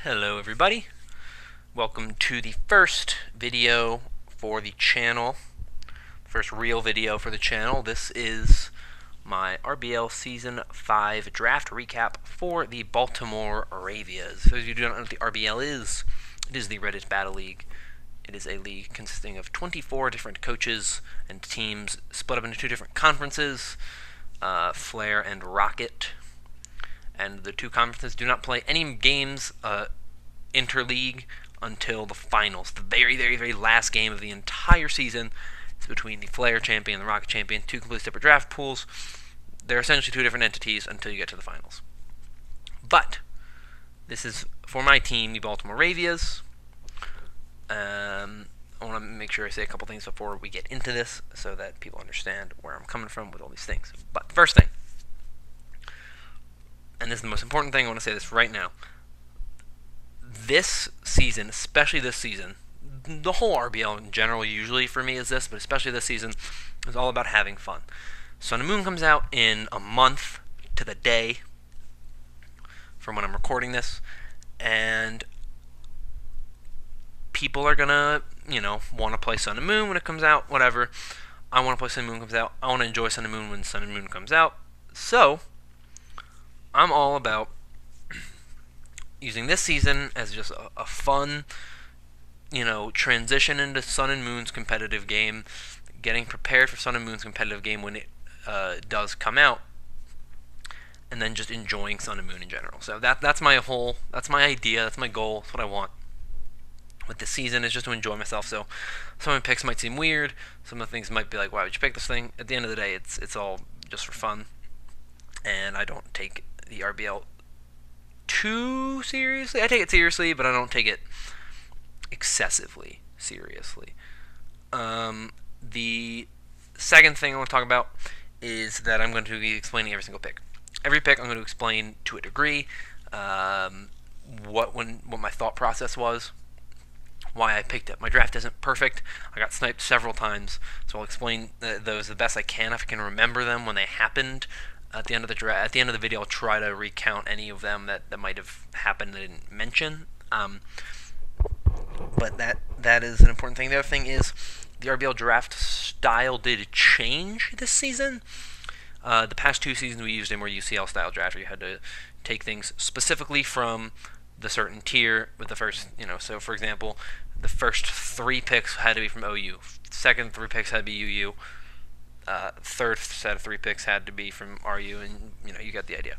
Hello everybody, welcome to the first video for the channel, first real video for the channel. This is my RBL Season 5 draft recap for the Baltimore Ravias. For those of you who do not know what the RBL is, it is the Reddit Battle League. It is a league consisting of 24 different coaches and teams split up into two different conferences, Flare and Rocket. And the two conferences do not play any games interleague until the finals. The very, very, very last game of the entire season is between the Flare champion and the Rocket champion, two completely separate draft pools. They're essentially two different entities until you get to the finals. But this is for my team, the Baltimore Ravias. I want to make sure I say a couple things before we get into this so that people understand where I'm coming from with all these things. But first thing, and this is the most important thing, I want to say this right now. This season, especially this season, the whole RBL in general usually for me is this, but especially this season, is all about having fun. Sun and Moon comes out in a month to the day from when I'm recording this, and people are gonna, want to play Sun and Moon when it comes out, whatever. I want to play Sun and Moon comes out. I want to enjoy Sun and Moon when Sun and Moon comes out. So I'm all about using this season as just a fun, transition into Sun and Moon's competitive game, getting prepared for Sun and Moon's competitive game when it does come out, and then just enjoying Sun and Moon in general. So that's my idea, that's my goal, that's what I want with this season, is just to enjoy myself. So some of my picks might seem weird, some of the things might be like, why would you pick this thing? At the end of the day, it's all just for fun, and I don't take the RBL too seriously. I take it seriously, but I don't take it excessively seriously. The second thing I want to talk about is that I'm going to be explaining every single pick. Every pick I'm going to explain to a degree what my thought process was, why I picked it. My draft isn't perfect. I got sniped several times, so I'll explain those the best I can if I can remember them when they happened. At the end of the video, I'll try to recount any of them that might have happened that I didn't mention. But that is an important thing. The other thing is the RBL draft style did change this season. The past two seasons we used a more UCL style draft where you had to take things specifically from the certain tier with the first, so for example, the first 3 picks had to be from OU. Second 3 picks had to be UU. Third set of 3 picks had to be from RU, and you got the idea.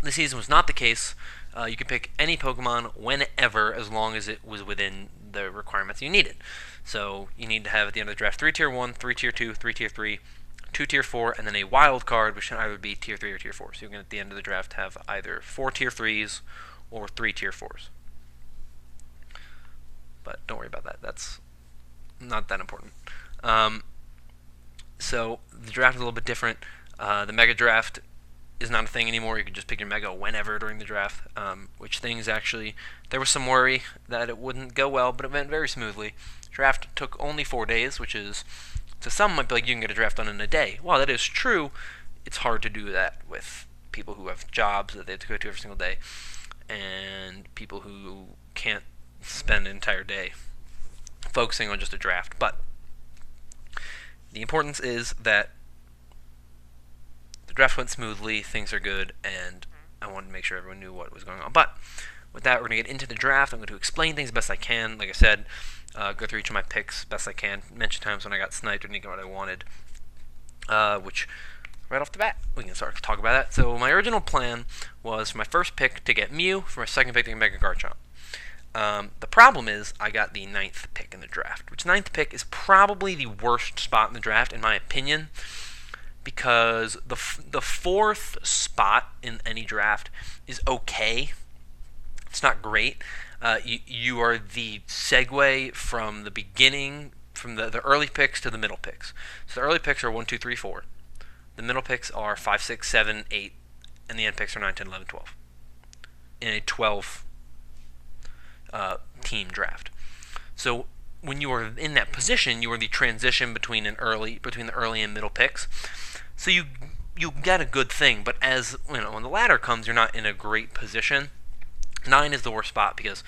This season was not the case. You could pick any Pokemon whenever, as long as it was within the requirements you needed. So you need to have at the end of the draft 3 tier 1, 3 tier 2, 3 tier 3, 2 tier 4, and then a wild card, which can either be tier 3 or tier 4. So you can at the end of the draft have either 4 tier 3s or 3 tier 4s. But don't worry about that. That's not that important. So the draft is a little bit different. The Mega Draft is not a thing anymore. You can just pick your Mega whenever during the draft, which things actually, there was some worry that it wouldn't go well, but it went very smoothly. Draft took only 4 days, which is, to some might be like you can get a draft done in a day. While that is true, it's hard to do that with people who have jobs that they have to go to every single day, and people who can't spend an entire day focusing on just a draft. But the importance is that the draft went smoothly, things are good, and I wanted to make sure everyone knew what was going on. But with that, we're going to get into the draft. I'm going to explain things best I can. Like I said, go through each of my picks best I can. Mention times when I got sniped or didn't get what I wanted, which right off the bat, we can start to talk about that. So my original plan was for my first pick to get Mew, for my second pick to get Mega Garchomp. The problem is I got the 9th pick in the draft, which 9th pick is probably the worst spot in the draft, in my opinion, because the 4th spot in any draft is okay. It's not great. You are the segue from the beginning, from the early picks to the middle picks. So the early picks are 1, 2, 3, 4. The middle picks are 5, 6, 7, 8, and the end picks are 9, 10, 11, 12. In a 12 team draft. So when you are in that position, you are the transition between the early and middle picks. So you get a good thing, but as when the ladder comes, you're not in a great position. 9 is the worst spot because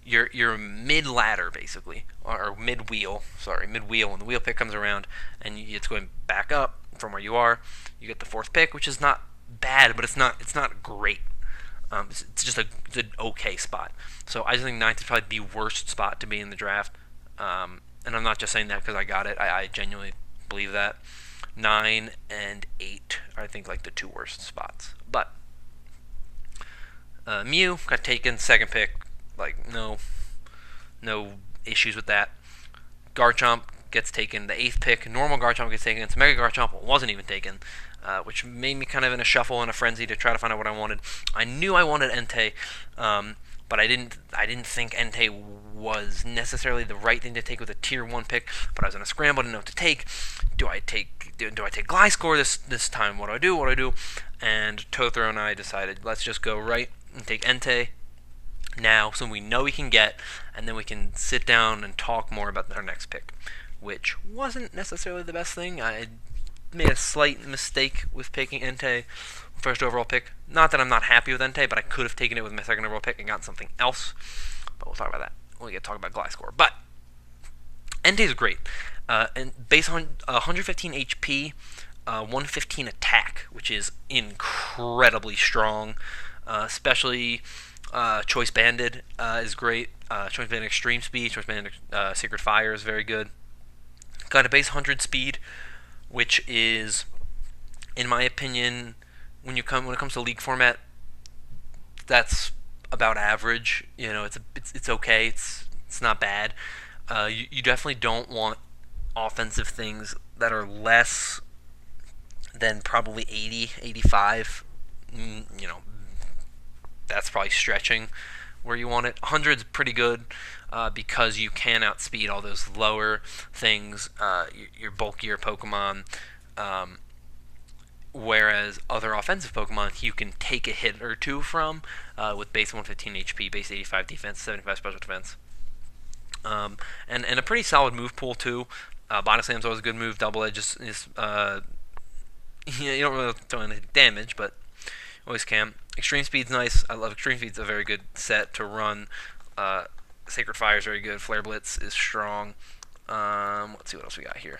you're mid ladder basically, or mid wheel. Sorry, mid wheel. When the wheel pick comes around and it's going back up from where you are, you get the 4th pick, which is not bad, but it's not great. It's just it's an okay spot. So I just think 9th is probably the worst spot to be in the draft. And I'm not just saying that because I got it. I genuinely believe that. 9 and 8 are, I think, like the 2 worst spots. But Mew got taken, 2nd pick. Like, no issues with that. Garchomp gets taken, the 8th pick. Normal Garchomp gets taken. It's Mega Garchomp wasn't even taken, which made me kind of in a shuffle and a frenzy to try to find out what I wanted. I knew I wanted Entei, but I didn't think Entei was necessarily the right thing to take with a tier 1 pick. But I was in a scramble, didn't know what to take. Do I take Gliscor this time? What do I do? And Tothro and I decided, let's just go right and take Entei now, so we know we can get, and then we can sit down and talk more about our next pick, which wasn't necessarily the best thing. I made a slight mistake with picking Entei, first overall pick. Not that I'm not happy with Entei, but I could have taken it with my 2nd overall pick and gotten something else. But we'll talk about that when we get to talk about Gliscor. But Entei is great, and based on 115 HP, 115 attack, which is incredibly strong, especially. Choice Banded is great. Choice Banded Extreme Speed, Choice Banded Sacred Fire is very good. Got a base 100 speed, which is, in my opinion, when it comes to League format, that's about average. You know, it's okay. It's not bad. You definitely don't want offensive things that are less than probably 80, 85. You know. That's probably stretching where you want it. 100's pretty good because you can outspeed all those lower things, your bulkier Pokemon, whereas other offensive Pokemon you can take a hit or two from with base 115 HP, base 85 defense, 75 special defense. And a pretty solid move pool too. Body Slam's always a good move. Double Edge is you don't really throw any damage, but always can. Extreme Speed's nice. I love Extreme Speed's a very good set to run. Sacred Fire is very good. Flare Blitz is strong. Let's see what else we got here.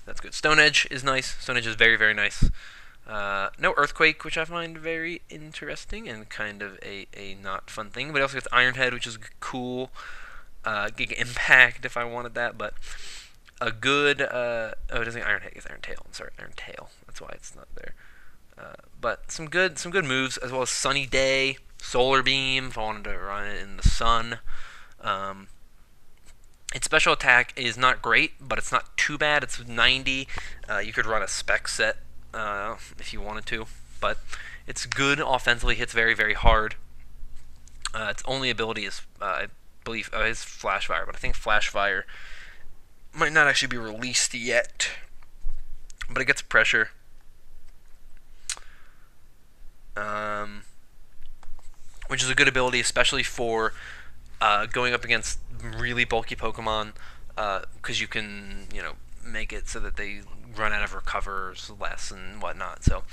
That's good. Stone Edge is nice. Stone Edge is very, very nice. No Earthquake, which I find very interesting and kind of a not fun thing. But it also gets Iron Head, which is cool. Giga Impact if I wanted that, but a good it doesn't Iron Head, it's Iron Tail. I'm sorry, Iron Tail. That's why it's not there. But some good moves, as well as Sunny Day, Solar Beam if I wanted to run it in the sun. Its special attack is not great, but it's not too bad. It's 90. You could run a spec set if you wanted to, but it's good offensively. Hits very, very hard. Its only ability is, I believe, is Flash Fire, but I think Flash Fire might not actually be released yet. But it gets pressure. Which is a good ability, especially for going up against really bulky Pokemon, because you can, make it so that they run out of recovers less and whatnot. So,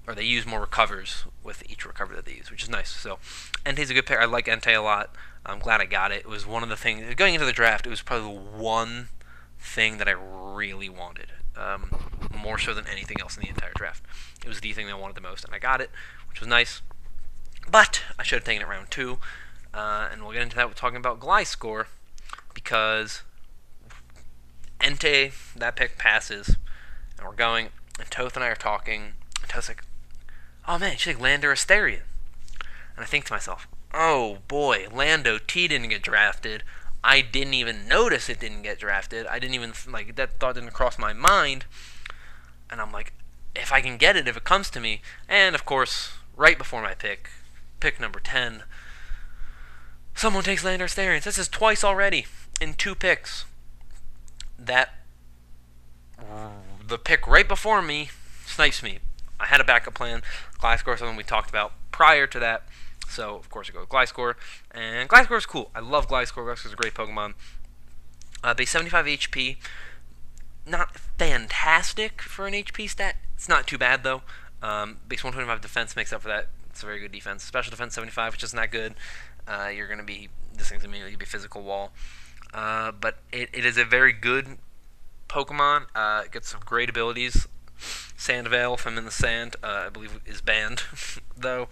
or they use more recovers with each recover that they use, which is nice. So, Entei's a good pair. I like Entei a lot. I'm glad I got it. It was one of the things going into the draft. It was probably the one thing that I really wanted, more so than anything else in the entire draft. It was the thing that I wanted the most, and I got it, which was nice. But I should have taken it round 2, and we'll get into that with talking about Gliscor, because Entei, that pick passes, and we're going, and Toth and I are talking, and Toth's like, oh man, you should take Lander Asterion. And I think to myself, oh boy, Lando T didn't get drafted. I didn't even notice it didn't get drafted. I didn't even, that thought didn't cross my mind. And I'm like, if I can get it, if it comes to me. And of course, right before my pick number 10, someone takes Lander Asterion. This is twice already in 2 picks. The pick right before me snipes me. I had a backup plan. Gliscor is something we talked about prior to that. So, of course, I go with Gliscor. And Gliscor is cool. I love Gliscor. Gliscor is a great Pokemon. Base 75 HP. Not fantastic for an HP stat. It's not too bad, though. Base 125 defense makes up for that. It's a very good defense. Special defense 75, which isn't that good. This thing's immediately be physical wall. But it is a very good Pokemon. It gets some great abilities. Sand Veil, if I'm in the sand, I believe is banned, though,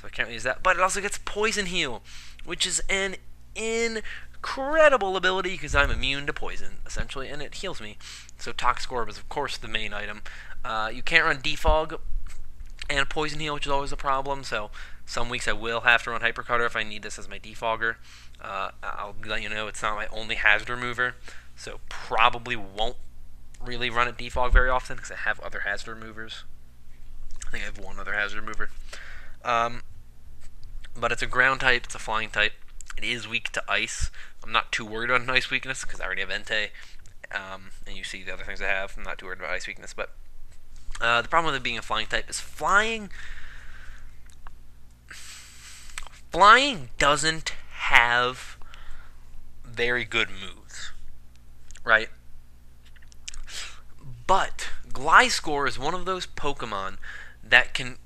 so I can't use that. But it also gets Poison Heal, which is an incredible ability because I'm immune to poison, essentially, and it heals me. So Toxic Orb is, of course, the main item. You can't run Defog and Poison Heal, which is always a problem, so some weeks I will have to run Hyper Cutter if I need this as my defogger. I'll let you know it's not my only hazard remover, so probably won't really run at defog very often because I have other hazard removers. I think I have one other hazard remover. But it's a ground type, it's a flying type. It is weak to ice. I'm not too worried about ice weakness because I already have Entei. And you see the other things I have. I'm not too worried about ice weakness, but the problem with it being a flying type is flying doesn't have very good moves, right? But Gliscor is one of those Pokemon that can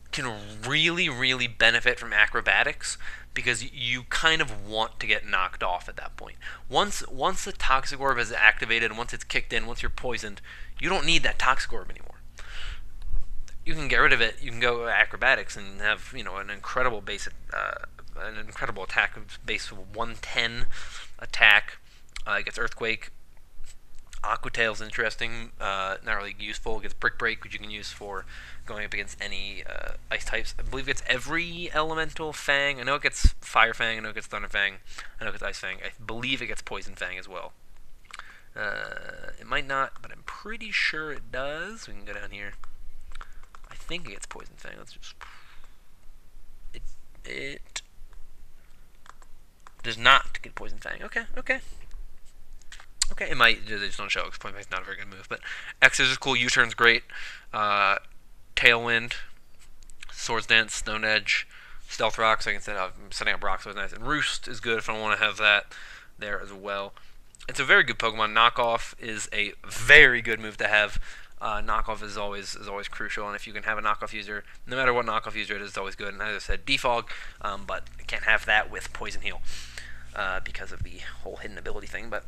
really, really benefit from acrobatics because you kind of want to get knocked off at that point. Once the Toxic Orb is activated, once it's kicked in, once you're poisoned, you don't need that Toxic Orb anymore. You can get rid of it. You can go acrobatics and have an incredible incredible attack base 110 attack. It gets Earthquake. Aqua Tail's interesting, not really useful. It gets Brick Break, which you can use for going up against any ice types. I believe it gets every elemental Fang. I know it gets Fire Fang, I know it gets Thunder Fang, I know it gets Ice Fang. I believe it gets Poison Fang as well. It might not, but I'm pretty sure it does. We can go down here. I think it gets Poison Fang. Let's just... It does not get Poison Fang. Okay. It might, they just don't show it because Poison Fang's not a very good move. But X is cool, U-turn's great. Tailwind, Swords Dance, Stone Edge, Stealth Rock, so I can set up, setting up rocks, so it's nice. And Roost is good if I want to have that there as well. It's a very good Pokemon. Knockoff is a very good move to have. Knockoff is always crucial, and if you can have a knockoff user, no matter what knockoff user it is, it's always good. And as I said, Defog, but I can't have that with Poison Heal because of the whole hidden ability thing. But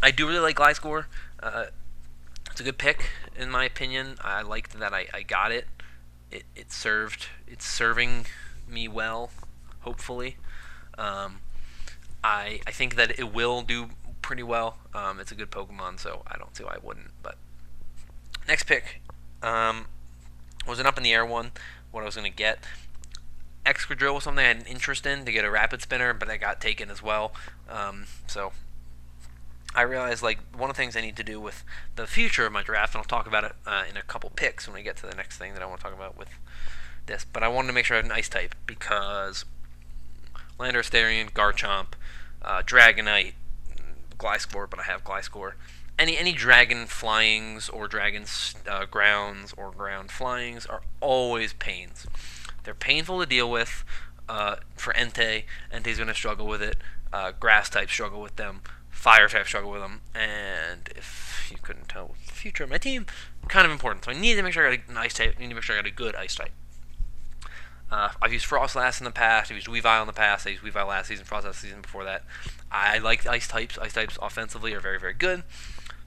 I do really like Gliscor. It's a good pick, in my opinion. I liked that I got it. It's serving me well, hopefully. I think that it will do pretty well. It's a good Pokemon, so I don't see why I wouldn't. But next pick was an up in the air one. What I was going to get. Excadrill was something I had an interest in to get a Rapid Spinner, but I got taken as well. So I realized one of the things I need to do with the future of my draft, and I'll talk about it in a couple picks when we get to the next thing that I want to talk about with this. But I wanted to make sure I had an Ice type because Landorus, Therian, Garchomp, Dragonite, Gliscor, but I have Gliscor. Any dragon flyings or dragon grounds or ground flyings are always pains. They're painful to deal with for Entei. Entei's going to struggle with it. Grass types struggle with them. Fire types struggle with them. And if you couldn't tell with the future of my team, kind of important. So I need to make sure I got an Ice type. I need to make sure I got a good Ice type. I've used Frostlass in the past. I've used Weavile in the past. I used Weavile last season, Frost last season before that. I like Ice types. Ice types offensively are very, very good.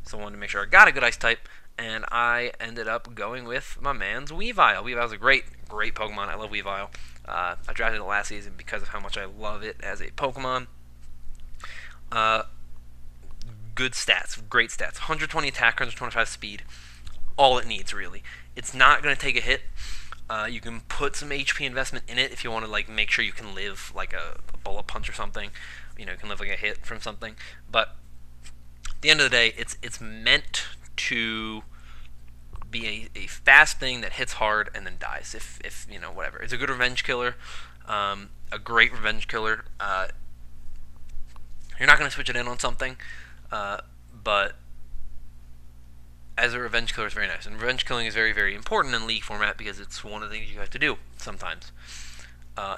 So I wanted to make sure I got a good Ice type. And I ended up going with my man's Weavile. Weavile's a great Pokemon. I love Weavile. I drafted it last season because of how much I love it as a Pokemon. Good stats, great stats. 120 attack, 125 speed. All it needs, really. It's not going to take a hit. You can put some HP investment in it if you want to make sure you can live like a bullet punch or something. You can live like a hit from something. But at the end of the day, it's meant to be a fast thing that hits hard and then dies. If whatever. It's a good revenge killer. A great revenge killer. You're not going to switch it in on something. But as a revenge killer, it's very nice. And revenge killing is very, very important in League format because it's one of the things you have to do sometimes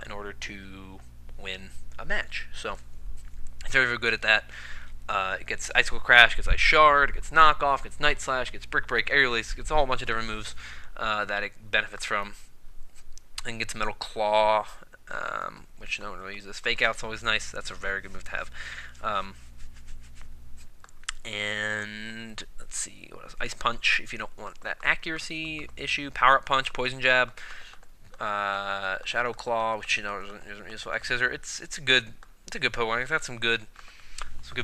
in order to win a match. So it's very, very good at that. It gets Icicle Crash, gets Ice Shard, gets Knockoff, gets Night Slash, gets Brick Break, Air Release, gets a whole bunch of different moves that it benefits from. And gets Metal Claw, which no one really uses. Fake Out's always nice. That's a very good move to have. And let's see what else. Ice Punch if you don't want that accuracy issue. Power Up Punch, Poison Jab, Shadow Claw, which isn't useful. X Scissor. It's a good Pokemon. It's got some good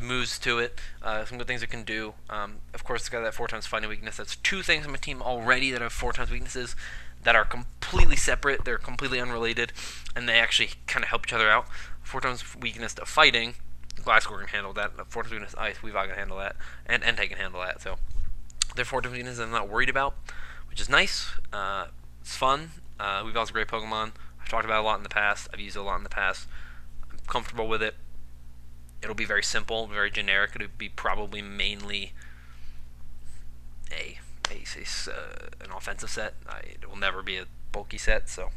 moves to it. Some good things it can do. Of course, it's got that 4 times fighting weakness. That's 2 things on my team already that have 4 times weaknesses that are completely separate. They're completely unrelated, and they actually kind of help each other out. 4 times weakness to fighting. Gliscor can handle that. 4 times weakness Ice. Weavile can handle that, and Entei can handle that. So they're 4 times weaknesses I'm not worried about, which is nice. It's fun. Weavile's a great Pokemon. I've talked about it a lot in the past. I've used it a lot in the past. I'm comfortable with it. It'll be very simple, very generic. It'll be probably mainly an offensive set. It will never be a bulky set, so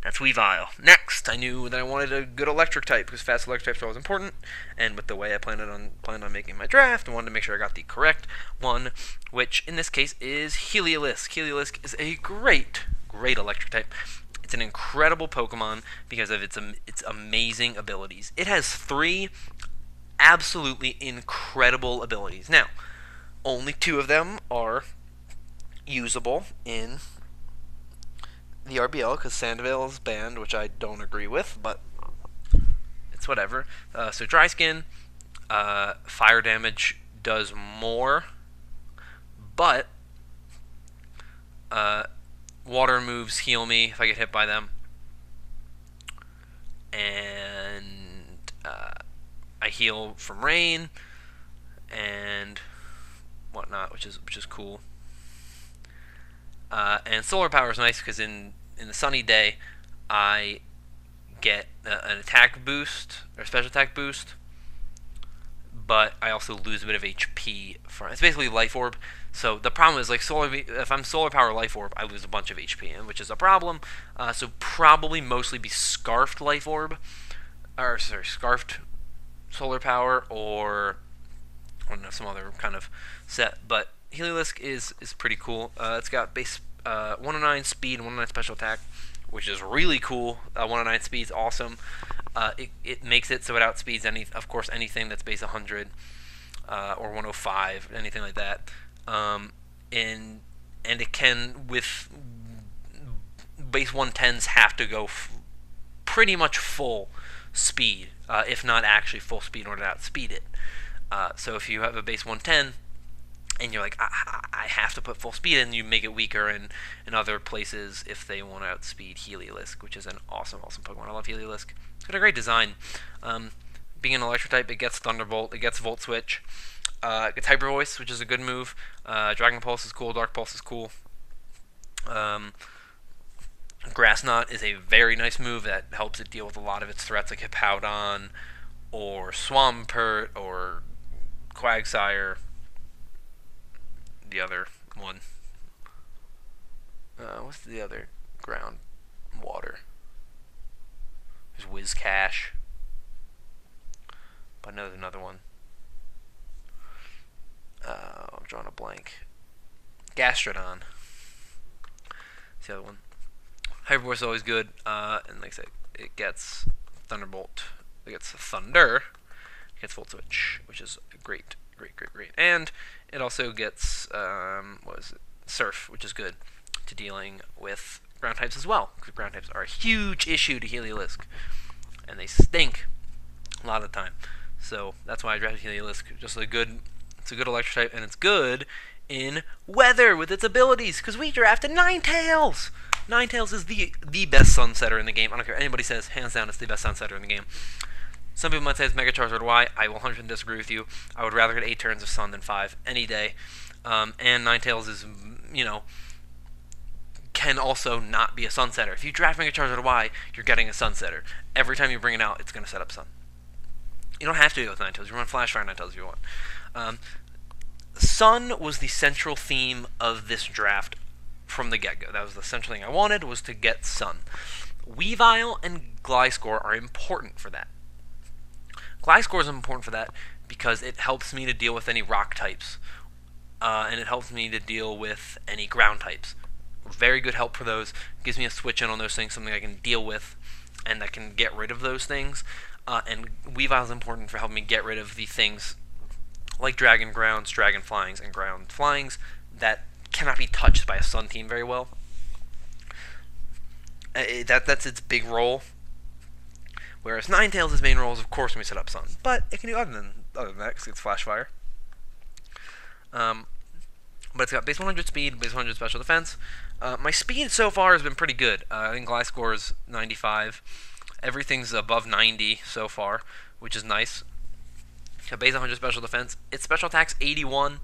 that's Weavile. Next, I knew that I wanted a good electric type because fast electric types are always important, and with the way I planned on making my draft, I wanted to make sure I got the correct one, which in this case is Heliolisk. Heliolisk is a great electric type. It's an incredible Pokemon because of its amazing abilities. It has 3 absolutely incredible abilities. Now, only 2 of them are usable in the RBL because Sandvale is banned, which I don't agree with, but it's whatever. So Dry Skin, fire damage does more, but water moves heal me if I get hit by them, and I heal from rain and whatnot, which is cool. And solar power is nice because in the sunny day, I get an attack boost or special attack boost, but I also lose a bit of HP from it's basically Life Orb. So the problem is like if I'm solar power Life Orb, I lose a bunch of HP, which is a problem. So probably mostly be Scarfed Life Orb, or sorry, Scarfed solar power, or I don't know, some other kind of set. But Heliolisk is pretty cool. It's got base 109 speed and 109 special attack, which is really cool. 109 speed is awesome. It makes it so it outspeeds anything that's base 100 or 105, anything like that. And it can, with base 110s, have to go pretty much full speed, if not actually full speed in order to outspeed it. So if you have a base 110 and you're like, I have to put full speed in, you make it weaker in other places if they want to outspeed Heliolisk, which is an awesome Pokemon. I love Heliolisk. It's got a great design. Being an electric type, it gets Thunderbolt, it gets Volt Switch, it gets Hyper Voice, which is a good move. Dragon Pulse is cool, Dark Pulse is cool. Grass Knot is a very nice move that helps it deal with a lot of its threats like Hippowdon or Swampert or Quagsire. The other one. What's the other ground water? There's Whiscash. But no, there's another one. I'm drawing a blank. Gastrodon. That's the other one. Hyperforce is always good. And like I said, it gets Thunderbolt. It gets Thunder. It gets Volt Switch, which is great. And it also gets Surf, which is good to dealing with ground types as well, because ground types are a huge issue to Heliolisk, and they stink a lot of the time. So that's why I drafted Heliolisk. It's a good electric type, and it's good in weather with its abilities, because we drafted Ninetales. Ninetales is the best Sunsetter in the game. I don't care what anybody says, hands down, it's the best Sunsetter in the game. Some people might say it's Mega Charizard Y. I will 100% disagree with you. I would rather get 8 turns of Sun than 5 any day. And Ninetales is, can also not be a Sunsetter. If you draft Mega Charizard Y, you're getting a Sunsetter. Every time you bring it out, it's going to set up Sun. You don't have to do it with Ninetales. You can run Flash Fire Ninetales if you want. Sun was the central theme of this draft from the get-go. That was the central thing I wanted, was to get Sun. Weavile and Gliscor are important for that. Gliscor is important for that because it helps me to deal with any rock types, and it helps me to deal with any ground types. very good help for those. Gives me a switch in on those things, something I can deal with, and I can get rid of those things. And Weavile is important for helping me get rid of the things like Dragon Grounds, Dragon Flyings, and Ground Flyings that cannot be touched by a Sun team very well. That's its big role. Whereas Ninetales' main role is, of course, when we set up Sun. But it can do other than that, because it's Flash Fire. But it's got base 100 speed, base 100 special defense. My speed so far has been pretty good. I think Glide score is 95. Everything's above 90 so far, which is nice. Base 100 special defense. Its special attack's 81.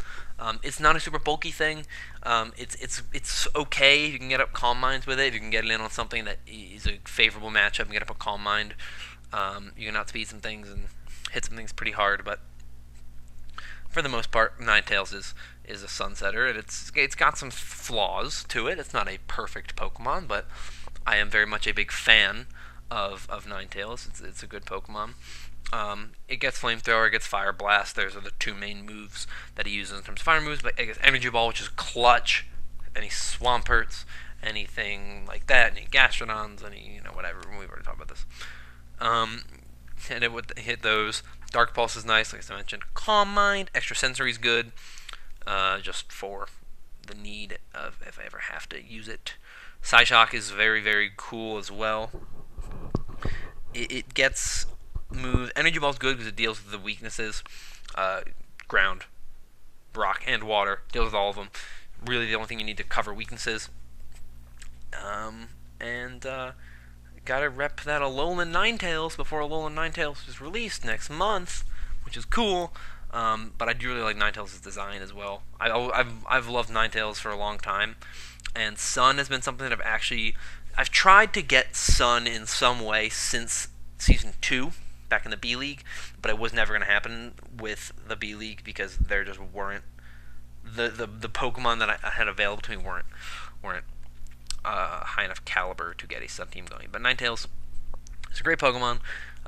It's not a super bulky thing. It's okay if you can get up Calm Minds with it. If you can get it in on something that is a favorable matchup and get up a Calm Mind, you can outspeed some things and hit some things pretty hard. But for the most part, Ninetales is a Sunsetter, and it's got some flaws to it. It's not a perfect Pokemon, but I am very much a big fan of Ninetales. It's a good Pokemon. It gets Flamethrower, it gets Fire Blast. Those are the two main moves that he uses in terms of fire moves. But it gets Energy Ball, which is clutch. Any Swamperts, anything like that, any Gastrodons, any whatever. We've already talked about this. And it would hit those. Dark Pulse is nice, like I mentioned. Calm Mind, Extra Sensory is good, just for the need of if I ever have to use it. Psyshock is very, very cool as well. It gets moves. Energy Ball is good because it deals with the weaknesses. Ground, rock, and water. Deals with all of them. Really the only thing you need to cover weaknesses. Gotta rep that Alolan Ninetales before Alolan Ninetales is released next month, which is cool. But I do really like Ninetales' design as well. I've loved Ninetales for a long time, and Sun has been something that I've tried to get Sun in some way since Season 2, back in the B League, but it was never going to happen with the B League because there just weren't the Pokemon that I had available to me weren't high enough caliber to get a Sun team going. But Ninetales is a great Pokemon.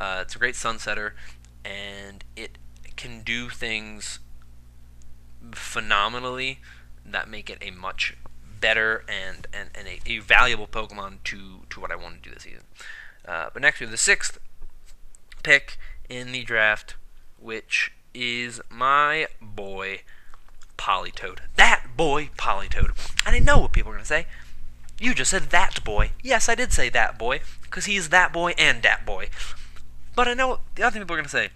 It's a great Sunsetter, and it can do things phenomenally that make it a much better and a valuable Pokemon to what I want to do this season. But next we have the 6th pick in the draft, which is my boy Politoed. That boy Politoed. And I know what people are going to say. You just said that boy. Yes, I did say that boy, because he's that boy and that boy. But I know the other thing people are going to say.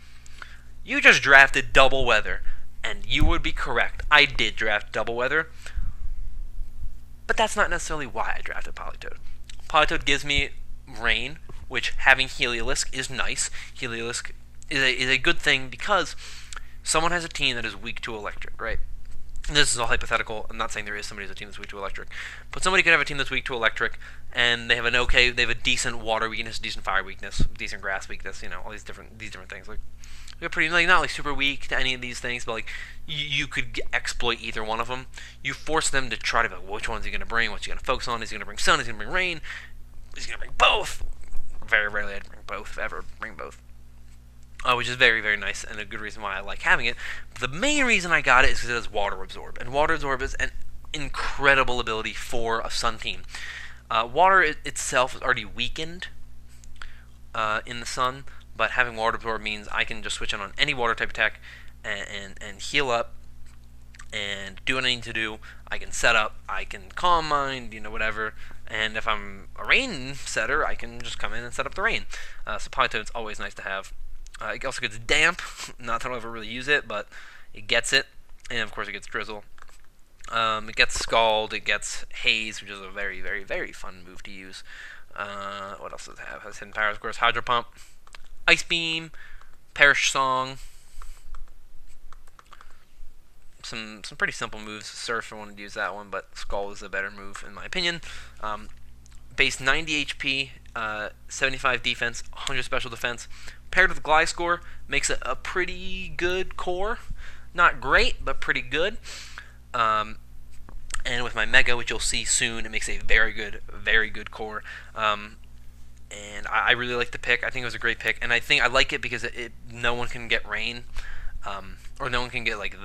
You just drafted Double Weather, and you would be correct. I did draft Double Weather, but that's not necessarily why I drafted Politoed. Politoed gives me Rain, which having Heliolisk is nice. Heliolisk is a good thing because someone has a team that is weak to electric, right? This is all hypothetical. I'm not saying there is somebody who has a team that's weak to electric, but somebody could have a team that's weak to electric, and they have they have a decent water weakness, decent fire weakness, decent grass weakness. All these different things. Like they're pretty not like super weak to any of these things, but like you could exploit either one of them. You force them to try to be like, which one's he going to bring? What's he going to focus on? Is he going to bring Sun? Is he going to bring Rain? Is he going to bring both? Very rarely I'd bring both, if ever bring both. Which is very, very nice and a good reason why I like having it. But the main reason I got it is because it has Water Absorb. And Water Absorb is an incredible ability for a Sun team. Water itself is already weakened in the Sun, but having Water Absorb means I can just switch on any water type attack and heal up and do what I need to do. I can set up, I can Calm Mind, whatever. And if I'm a Rain setter, I can just come in and set up the Rain. So Politoed's always nice to have. It also gets Damp. Not that I'll ever really use it, but it gets it. And of course it gets Drizzle. It gets Scald. It gets Haze, which is a very, very, very fun move to use. What else does it have? It has Hidden Powers, of course. Hydro Pump. Ice Beam. Perish Song. Some pretty simple moves. Surf, I wanted to use that one, but Scald is a better move in my opinion. Base 90 HP, 75 defense, 100 special defense. Paired with Gliscor, makes it a pretty good core. Not great, but pretty good. And with my Mega, which you'll see soon, it makes a very good core. And I really like the pick. I think it was a great pick, and I like it because no one can get Rain, or no one can get like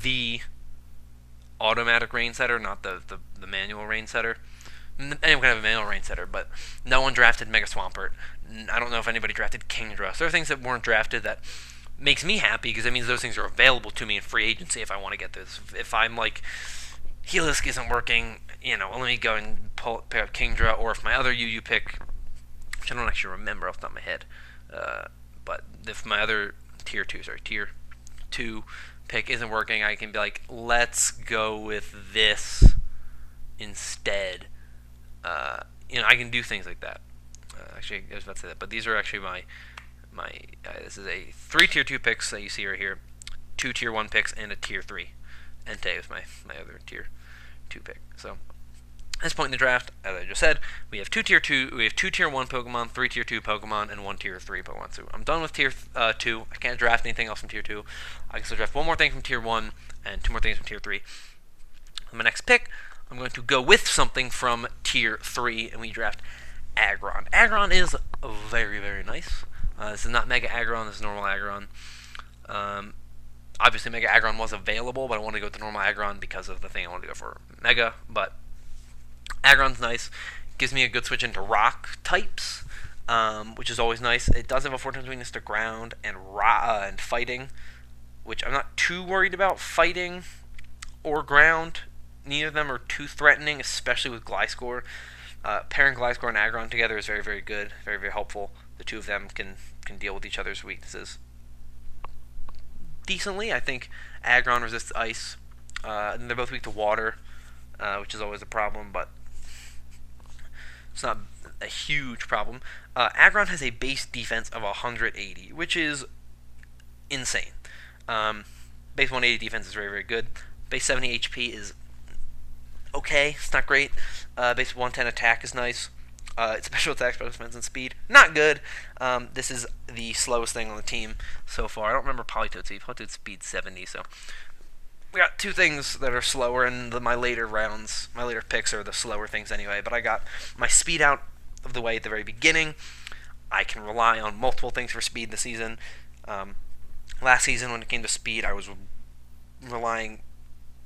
the automatic Rain setter, not the manual Rain setter. Anyone can have a Mega Rain Setter, but no one drafted Mega Swampert. I don't know if anybody drafted Kingdra. So there are things that weren't drafted that makes me happy because it means those things are available to me in free agency if I want to get those. If I'm like, Helisk isn't working, let me go and pick up Kingdra, or if my other UU pick, which I don't actually remember off the top of my head, but if my other tier 2 pick isn't working, I can be like, let's go with this instead. I can do things like that. Actually, I was about to say that, but these are actually my this is a 3 tier 2 picks that you see right here, 2 tier 1 picks, and a tier 3. Entei is my other tier 2 pick. So at this point in the draft, as I just said, we have 2 tier 1 Pokemon, 3 tier 2 Pokemon, and 1 tier 3 Pokemon. So I'm done with tier 2. I can't draft anything else from tier 2. I can still draft one more thing from tier 1 and 2 more things from tier 3. On my next pick, I'm going to go with something from tier 3, and we draft Aggron. Aggron is very, very nice. This is not Mega Aggron, this is normal Aggron. Obviously, Mega Aggron was available, but I wanted to go with the normal Aggron because of the thing I wanted to go for Mega. But Aggron's nice. Gives me a good switch into rock types, which is always nice. It does have a 4 times weakness to ground and fighting, which I'm not too worried about. Fighting or ground, neither of them are too threatening, especially with Gliscor. Pairing Gliscor and Aggron together is very, very good, very, very helpful. The two of them can deal with each other's weaknesses decently. I think Aggron resists ice, and they're both weak to water, which is always a problem, but it's not a huge problem. Aggron has a base defense of 180, which is insane. Base 180 defense is very, very good. Base 70 HP is okay. It's not great. Base 110 attack is nice. Its special attack, special defense, and speed, not good. This is the slowest thing on the team so far. I don't remember Politoed speed. Politoed speed 70, so we got two things that are slower, and my later rounds, my later picks are the slower things anyway. But I got my speed out of the way at the very beginning. I can rely on multiple things for speed this season. Last season, when it came to speed, I was relying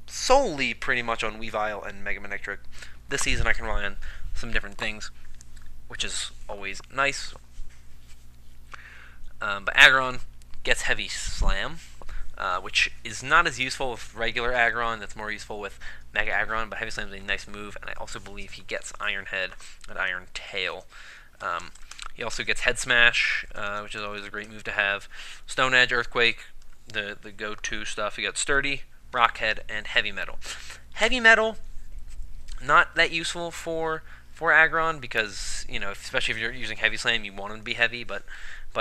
solely pretty much on Weavile and Mega Manectric. This season, I can rely on some different things, which is always nice. But Aggron gets Heavy Slam, which is not as useful with regular Aggron. That's more useful with Mega Aggron, but Heavy Slam is a nice move, and I also believe he gets Iron Head and Iron Tail. He also gets Head Smash, which is always a great move to have. Stone Edge, Earthquake, the go-to stuff. You got Sturdy, Rock Head, and Heavy Metal. Heavy Metal, not that useful for Aggron because, especially if you're using Heavy Slam, you want him to be heavy. But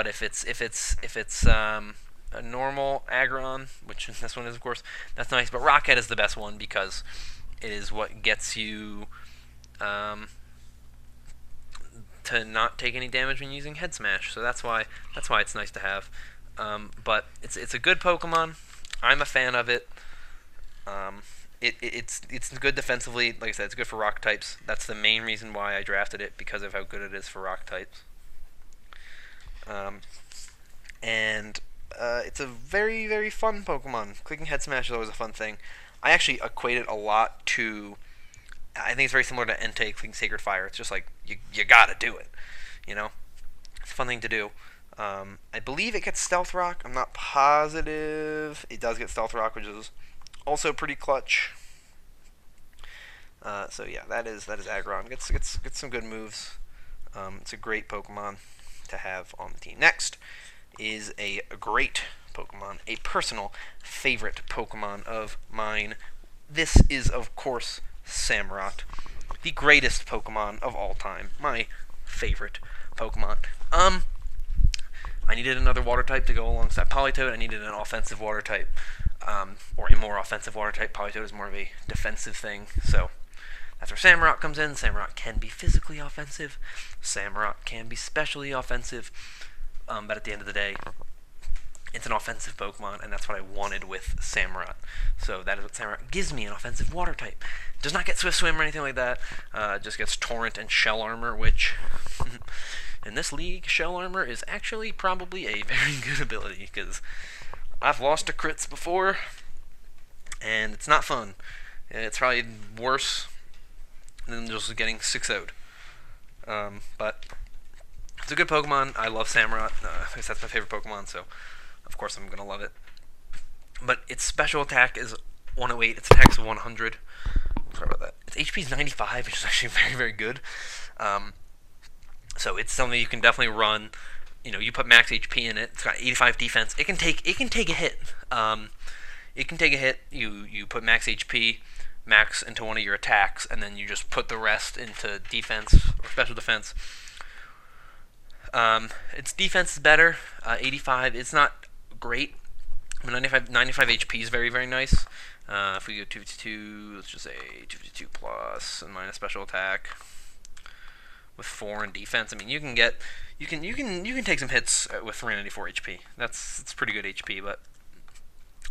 if it's a normal Aggron, which this one is, of course, that's nice. But Rock Head is the best one because it is what gets you to not take any damage when using Head Smash. So that's why it's nice to have. But it's a good Pokemon. I'm a fan of it. It's good defensively. Like I said, it's good for rock types. That's the main reason why I drafted it, because of how good it is for rock types. And it's a very, very fun Pokemon. Clicking Head Smash is always a fun thing. I actually equate it a lot to, I think it's very similar to Entei clicking Sacred Fire. It's just like, you gotta do it. It's a fun thing to do. I believe it gets Stealth Rock. I'm not positive. It does get Stealth Rock, which is also pretty clutch. So yeah, that is Aggron. Gets some good moves. It's a great Pokemon to have on the team. Next is a great Pokemon, a personal favorite Pokemon of mine. This is, of course, Samurott, the greatest Pokemon of all time. My favorite Pokemon. I needed another water type to go alongside Politoed. I needed an offensive water type, or a more offensive water type. Politoed is more of a defensive thing, so that's where Samurott comes in. Samurott can be physically offensive. Samurott can be specially offensive, but at the end of the day, it's an offensive Pokemon, and that's what I wanted with Samurott. So that is what Samurott gives me, an offensive water type. Does not get Swift Swim or anything like that. Just gets Torrent and Shell Armor, which in this league, Shell Armor is actually probably a very good ability, because I've lost to crits before, and it's not fun. It's probably worse and then just getting 6-0'd. But it's a good Pokemon. I love Samurott. I guess that's my favorite Pokemon, so of course I'm gonna love it. But its special attack is 108. Its attack is 100. Sorry about that. Its HP is 95, which is actually very, very good. So it's something you can definitely run. You put max HP in it. It's got 85 defense. It can take a hit. It can take a hit. You put max HP, max into one of your attacks, and then you just put the rest into defense or special defense. Its defense is better. 85. It's not great. 95 HP is very, very nice. If we go 252, let's just say 252 plus and minus special attack with 4 in defense. I mean, you can take some hits with 394 HP. It's pretty good HP, but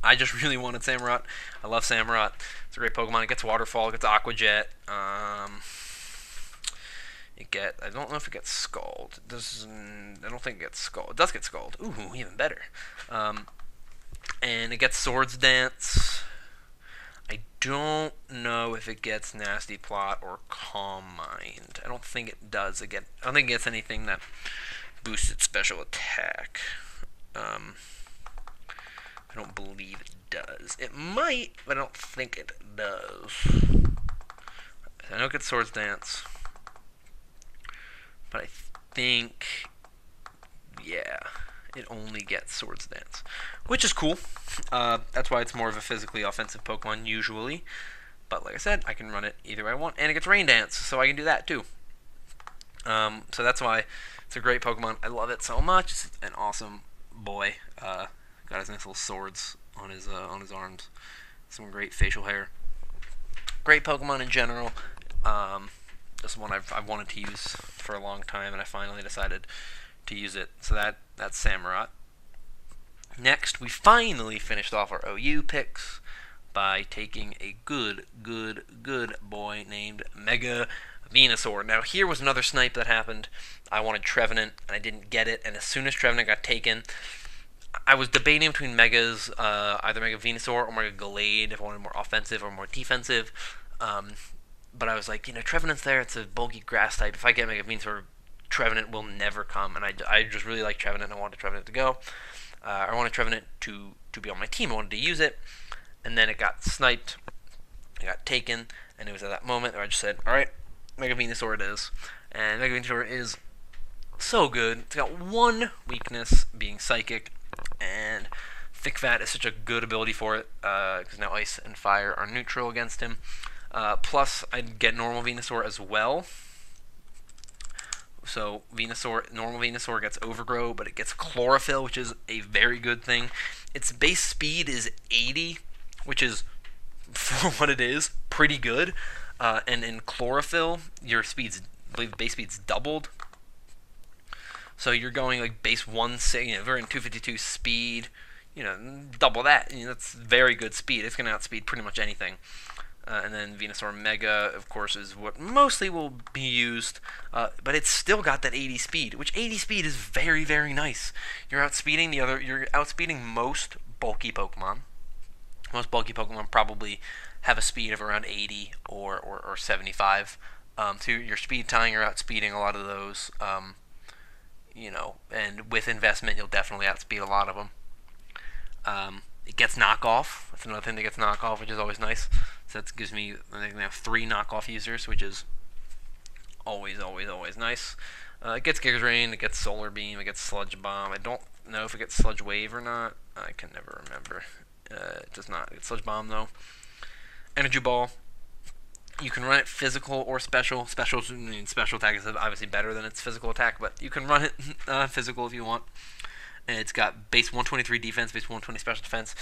I just really wanted Samurott. I love Samurott. It's a great Pokemon. It gets Waterfall. It gets Aqua Jet. I don't know if it gets Scald. I don't think it gets Scald. It does get Scald. Ooh, even better. And it gets Swords Dance. I don't know if it gets Nasty Plot or Calm Mind. I don't think it does. I don't think it gets anything that boosts its special attack. I don't believe it does. It might, but I don't think it does. I know it gets Swords Dance. But I think, yeah, it only gets Swords Dance, which is cool. That's why it's more of a physically offensive Pokemon usually. But like I said, I can run it either way I want, and it gets Rain Dance, so I can do that too. So that's why it's a great Pokemon. I love it so much. It's an awesome boy. Got his nice little swords on his arms. Some great facial hair. Great Pokemon in general. This is one I've wanted to use for a long time, and I finally decided to use it. So that's Samurott. Next, we finally finished off our OU picks by taking a good boy named Mega Venusaur. Now, here was another snipe that happened. I wanted Trevenant, and I didn't get it, and as soon as Trevenant got taken, I was debating between Megas, either Mega Venusaur or Mega Gallade, if I wanted more offensive or more defensive. But I was like, Trevenant's there, it's a bulky grass type. If I get Mega Venusaur, Trevenant will never come, and I just really like Trevenant, and I wanted Trevenant to go. I wanted Trevenant to be on my team. I wanted to use it, and then it got sniped, it got taken, and it was at that moment where I just said, alright, Mega Venusaur it is. And Mega Venusaur is so good. It's got one weakness, being Psychic, and Thick Fat is such a good ability for it, because now Ice and Fire are neutral against him. Plus, I'd get normal Venusaur as well. So normal Venusaur gets Overgrow, but it gets Chlorophyll, which is a very good thing. Its base speed is 80, which is, for what it is, pretty good. And in Chlorophyll, your base speed's doubled. So you're going like base 160, if we're in 252 speed, double that. That's very good speed. It's going to outspeed pretty much anything. And then Venusaur Mega, of course, is what mostly will be used, but it's still got that 80 speed, which 80 speed is very, very nice. You're outspeeding most bulky Pokemon. Most bulky Pokemon probably have a speed of around 80 or 75. So your speed tying, you're outspeeding a lot of those. And with investment, you'll definitely outspeed a lot of them. It gets knockoff. That's another thing that gets knockoff, which is always nice. So that gives me, I think, 3 knockoff users, which is always nice. It gets Giga Drain, it gets Solar Beam, it gets Sludge Bomb. I don't know if it gets Sludge Wave or not. I can never remember. It does not. It's Sludge Bomb, though. Energy Ball. You can run it physical or special. Special attack is obviously better than its physical attack, but you can run it physical if you want. And it's got base 123 defense, base 120 special defense.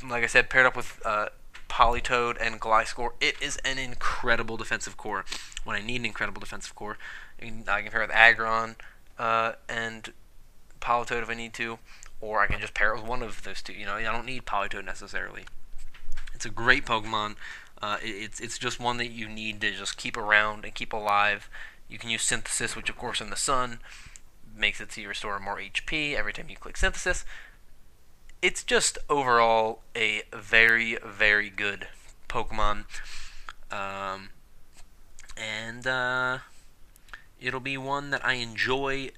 Like I said, paired up with Politoed and Gliscor, it is an incredible defensive core. When I need an incredible defensive core, I can pair it with Aggron and Politoed if I need to, or I can just pair it with one of those two. I don't need Politoed necessarily. It's a great Pokemon. It's just one that you need to just keep around and keep alive. You can use Synthesis, which of course in the sun makes it so you restore more HP every time you click Synthesis. It's just overall a very, very good Pokemon. and it'll be one that I enjoy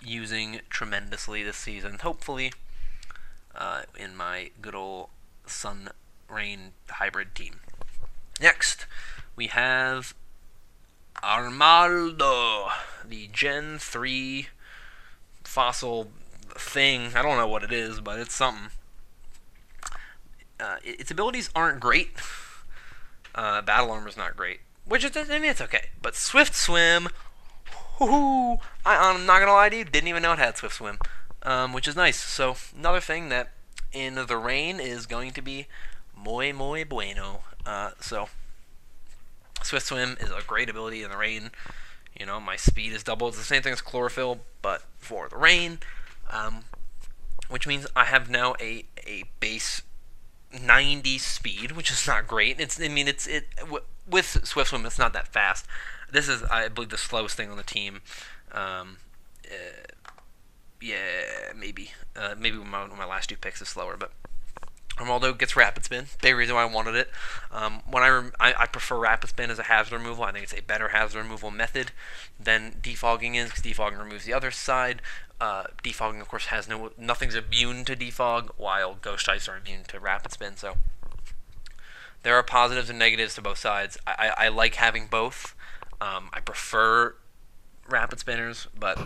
using tremendously this season. Hopefully, in my good old Sun Rain hybrid team. Next, we have Armaldo, the Gen 3 fossil thing. I don't know what it is, but it's something. Its abilities aren't great. Battle armor's not great, which is, I mean, it's okay. But Swift Swim, I'm not gonna lie to you, didn't even know it had Swift Swim, which is nice. So another thing that in the rain is going to be muy bueno. So Swift Swim is a great ability in the rain. You know, my speed is doubled. It's the same thing as Chlorophyll, but for the rain, which means I have now a base 90 speed, which is not great. With Swift Swim, it's not that fast. This is, I believe, the slowest thing on the team. Yeah, maybe my last two picks is slower, but Ronaldo gets Rapid Spin. Big reason why I wanted it. I prefer Rapid Spin as a hazard removal. I think it's a better hazard removal method than defogging is, because defogging removes the other side. Defogging, of course, has nothing's immune to defog, while Ghost Ice are immune to Rapid Spin. So there are positives and negatives to both sides. I like having both. I prefer Rapid Spinners, but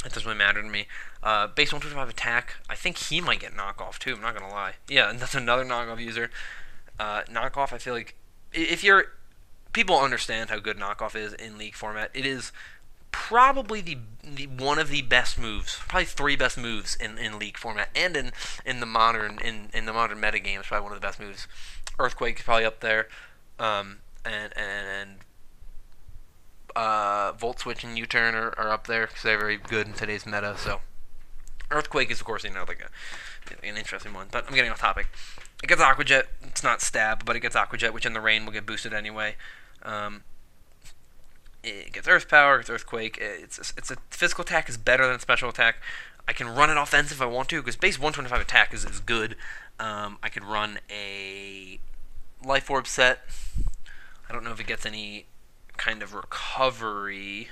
it doesn't really matter to me. Base 125 attack, I think he might get knockoff too, I'm not going to lie. Yeah, that's another knockoff user. Knockoff, I feel like, if you're... People understand how good knockoff is in League format. It is probably the one of the best moves, probably three best moves in League format, and in the modern meta game. It's probably one of the best moves. Earthquake is probably up there, and Volt Switch and U-Turn are up there because they're very good in today's meta. So Earthquake is, of course, like an interesting one. But I'm getting off topic. It gets Aqua Jet. It's not Stab, but it gets Aqua Jet, which in the rain will get boosted anyway. It gets Earth Power, it gets Earthquake. It's a physical attack is better than special attack. I can run it offensive if I want to, because base 125 attack is good. I could run a Life Orb set. I don't know if it gets any kind of recovery,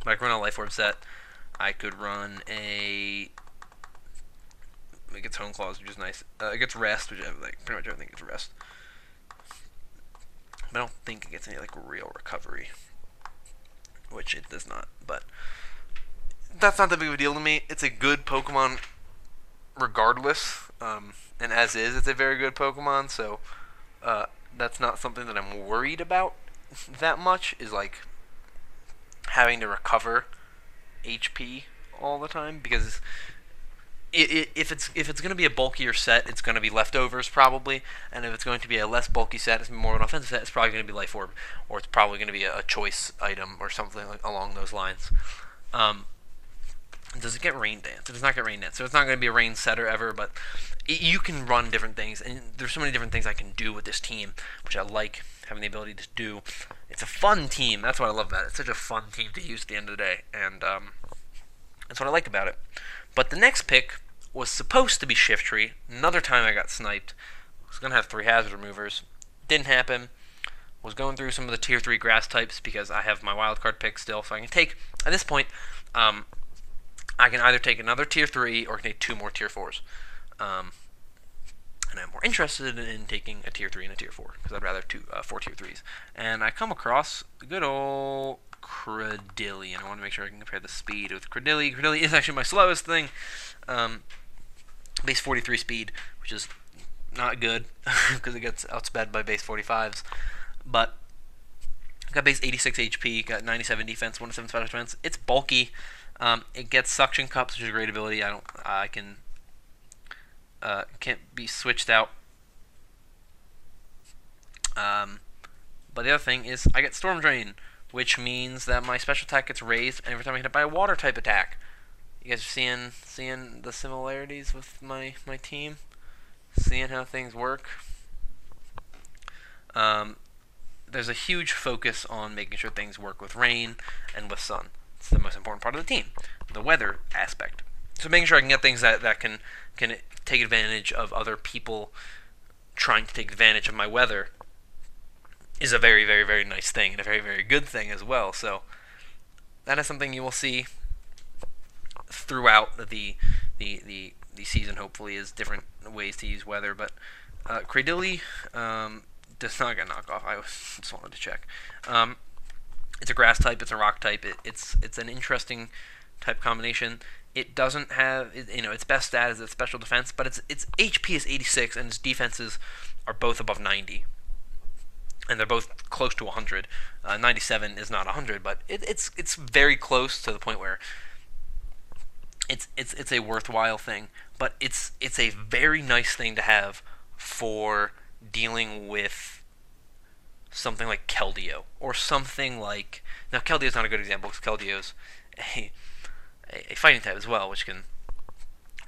but I could run a Life Orb set. I could run a... It gets Hone Claws, which is nice. It gets Rest, which I have, like, pretty much everything gets Rest. I don't think it gets any, like, real recovery, which it does not, but that's not that big of a deal to me. It's a good Pokemon regardless, and as is, it's a very good Pokemon, so that's not something that I'm worried about that much, is, like, having to recover HP all the time, because if it's going to be a bulkier set, it's going to be leftovers probably, and if it's going to be a less bulky set, it's more of an offensive set, it's probably going to be Life Orb, or it's probably going to be a choice item or something along those lines. Does it get Rain Dance? It does not get Rain Dance, so it's not going to be a Rain setter ever, but you can run different things, and there's so many different things I can do with this team, which I like having the ability to do. It's a fun team. That's what I love about it. It's such a fun team to use at the end of the day, and that's what I like about it. But the next pick was supposed to be Shiftry. Another time I got sniped. I was going to have 3 hazard removers. Didn't happen. Was going through some of the tier 3 grass types because I have my wildcard pick still. So I can take, at this point, I can either take another tier 3 or I can take 2 more tier 4s. And I'm more interested in taking a tier 3 and a tier 4 because I'd rather 4 tier 3s. And I come across the good old Credillion. I want to make sure I can compare the speed with Credillion. Credillion is actually my slowest thing. Base 43 speed, which is not good because it gets outsped by base 45s. But got base 86 HP, got 97 defense, 107 special defense. It's bulky. It gets Suction Cups, which is a great ability. Can't be switched out. But the other thing is I get Storm Drain, which means that my special attack gets raised every time I hit it by a water type attack. You guys are seeing the similarities with my team? Seeing how things work? There's a huge focus on making sure things work with rain and with sun. It's the most important part of the team, the weather aspect. So making sure I can get things that can take advantage of other people trying to take advantage of my weather is a very, very, very nice thing and a very, very good thing as well. So that is something you will see throughout the season. Hopefully, is different ways to use weather, but Cradilly does not get knockoff. I just wanted to check. It's a grass type. It's a rock type. It's an interesting type combination. It doesn't have, its best stat is its special defense, but its HP is 86 and its defenses are both above 90, and they're both close to 100. 97 is not 100, but it's very close to the point where it's a worthwhile thing. But it's a very nice thing to have for dealing with something like Keldeo or something like, now Keldeo's not a good example because Keldeo's a fighting type as well, which can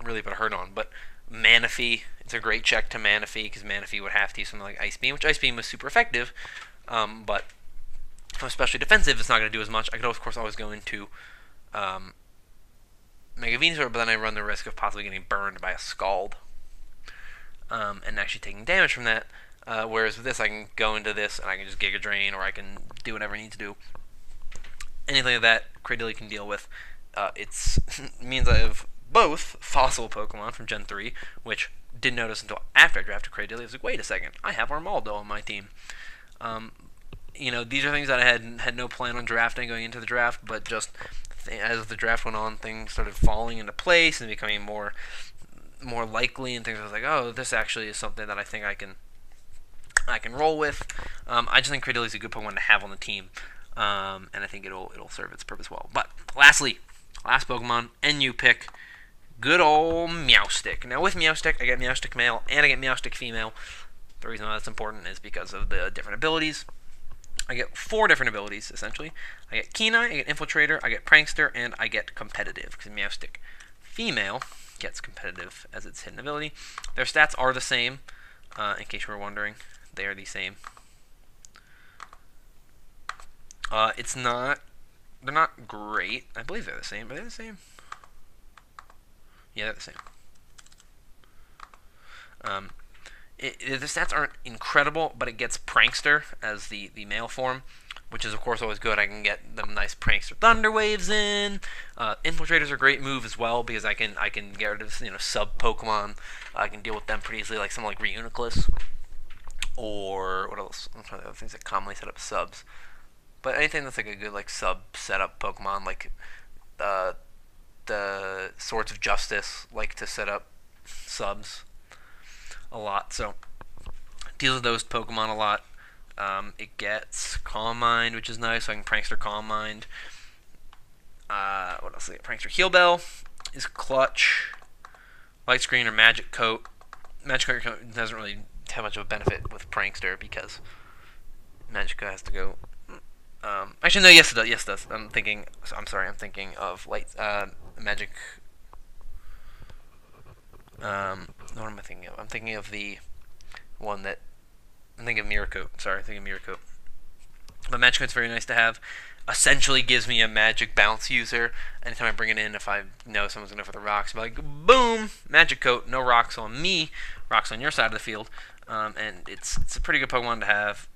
really put a hurt on. But Manaphy, it's a great check to Manaphy because Manaphy would have to use something like Ice Beam, which Ice Beam was super effective. But if I'm especially defensive, it's not going to do as much. I could, of course, always go into Mega Venusaur, but then I run the risk of possibly getting burned by a Scald and actually taking damage from that. Whereas with this, I can go into this and I can just Giga Drain, or I can do whatever I need to do. Anything like that, Cradilly can deal with. It means I have both fossil Pokemon from Gen 3, which didn't notice until after I drafted Cradilly. I was like, wait a second, I have Armaldo on my team. These are things that I had no plan on drafting going into the draft, but just as the draft went on, things started falling into place and becoming more likely, and things. I was like, oh, this actually is something that I think I can roll with. I just think Cradilly is a good Pokemon to have on the team, and I think it'll serve its purpose well. But lastly, last Pokemon, anew pick, good old Meowstic. Now with Meowstic, I get Meowstic male and I get Meowstic female. The reason why that's important is because of the different abilities. I get 4 different abilities, essentially. I get Keen Eye, I get Infiltrator, I get Prankster, and I get Competitive, because Meowstic female gets Competitive as its hidden ability. Their stats are the same, in case you were wondering. They are the same. They're not great. I believe they're the same. Are they the same? Yeah, they're the same. The stats aren't incredible, but it gets Prankster as the male form, which is of course always good. I can get them nice Prankster Thunder Waves in. Infiltrator's a great move as well because I can get rid of sub Pokemon. I can deal with them pretty easily, like something like Reuniclus, or what else? I'm trying to think of other things that commonly set up subs. But anything that's like a good sub setup Pokemon, like the Swords of Justice like to set up subs a lot, so deals with those Pokemon a lot. It gets Calm Mind, which is nice, so I can Prankster Calm Mind. What else? I get Prankster Heal Bell is clutch. Light Screen or Magic Coat. Magic Coat doesn't really have much of a benefit with Prankster because Magic Coat has to go. Actually, no. Yes, it does. Yes, it does. I'm thinking of Magic. What am I thinking of? I'm thinking of the one that I'm thinking of Mirror Coat. Sorry, I'm thinking of Mirror Coat. But Magic Coat's very nice to have. Essentially gives me a Magic Bounce user. Anytime I bring it in, if I know someone's going to go for the rocks, I'm like, boom, Magic Coat, no rocks on me, rocks on your side of the field. And it's a pretty good Pokemon to have.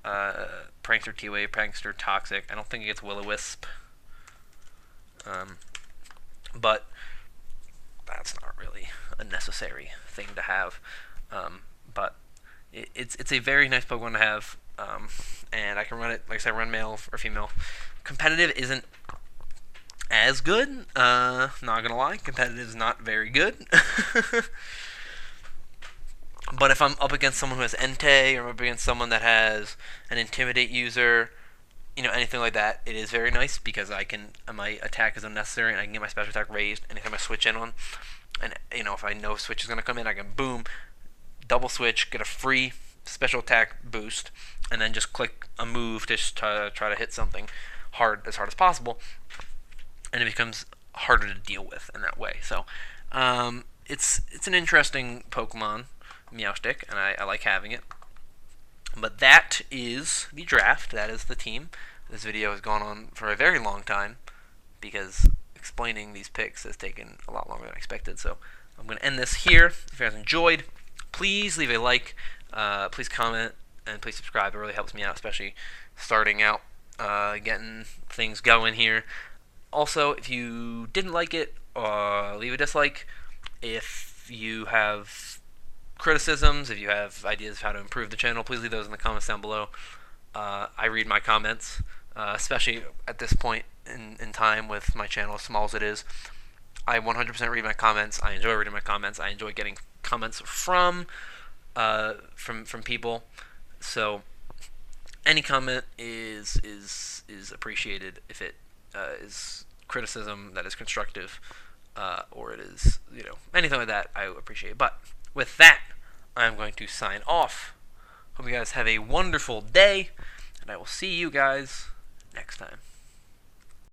Prankster T-Wave, Prankster Toxic. I don't think it gets Will-O-Wisp. But that's not really a necessary thing to have. But it's a very nice Pokemon to have. And I can run it, like I said, run male or female. Competitive isn't as good. Not gonna lie, competitive is not very good. But if I'm up against someone who has Entei, or I'm up against someone that has an Intimidate user, anything like that, it is very nice because my attack is unnecessary and I can get my special attack raised anytime I switch in on. And if I know switch is going to come in, I can boom, double switch, get a free special attack boost, and then just click a move to try to hit something as hard as possible, and it becomes harder to deal with in that way. So it's an interesting Pokemon, Meowstic, and I like having it. But that is the draft. That is the team. This video has gone on for a very long time because explaining these picks has taken a lot longer than I expected. So I'm going to end this here. If you guys enjoyed, please leave a like. Please comment and please subscribe. It really helps me out, especially starting out, getting things going here. Also, if you didn't like it, leave a dislike. If you have criticisms, if you have ideas of how to improve the channel, please leave those in the comments down below. I read my comments, especially at this point in time with my channel, as small as it is. I 100% read my comments. I enjoy reading my comments. I enjoy getting comments from people. So any comment is appreciated if it is criticism that is constructive, or it is, anything like that. I appreciate. But with that, I'm going to sign off. Hope you guys have a wonderful day, and I will see you guys next time.